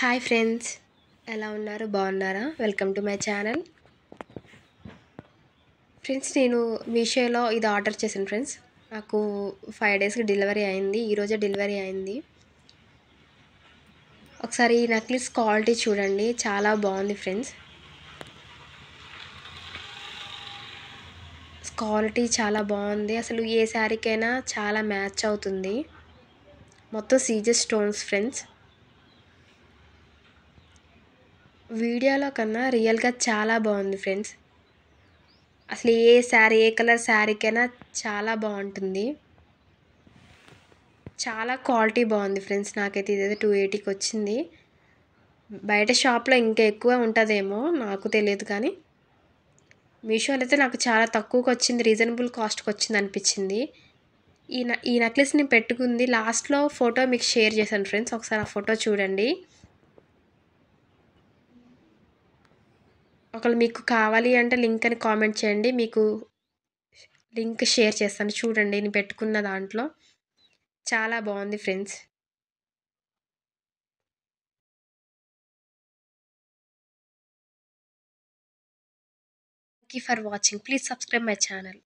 Hi friends, ఎలా ఉన్నారు? బాగున్నారా? Welcome to my channel. Friends, నేను మీషోలో ఇది ఆర్డర్ చేశాను ఫ్రెండ్స్. నాకు 5 డేస్కి డెలివరీ అయింది. ఈరోజే డెలివరీ అయింది. ఒకసారి ఈ నెక్లెస్ క్వాలిటీ చూడండి, చాలా బాగుంది ఫ్రెండ్స్. క్వాలిటీ చాలా బాగుంది. అసలు ఏ శారీకైనా చాలా మ్యాచ్ అవుతుంది. మొత్తం సీజర్ స్టోన్స్ ఫ్రెండ్స్. వీడియోలో కన్నా రియల్గా చాలా బాగుంది ఫ్రెండ్స్. అసలు ఏ కలర్ శారీకైనా చాలా బాగుంటుంది. చాలా క్వాలిటీ బాగుంది ఫ్రెండ్స్. నాకైతే ఇదైతే 280కి వచ్చింది. బయట షాప్లో ఇంకా ఎక్కువ ఉంటుందేమో, నాకు తెలియదు. కానీ మీషోలో అయితే నాకు చాలా తక్కువకి వచ్చింది, రీజనబుల్ కాస్ట్కి వచ్చింది అనిపించింది. ఈ నెక్లెస్ని పెట్టుకుంది లాస్ట్లో ఫోటో మీకు షేర్ చేశాను ఫ్రెండ్స్. ఒకసారి ఆ ఫోటో చూడండి. ఒకవేళ మీకు కావాలి అంటే లింక్ అని కామెంట్ చేయండి, మీకు లింక్ షేర్ చేస్తాను. చూడండి, నేను పెట్టుకున్న దాంట్లో చాలా బాగుంది friends. Thank you for watching. Please subscribe my channel.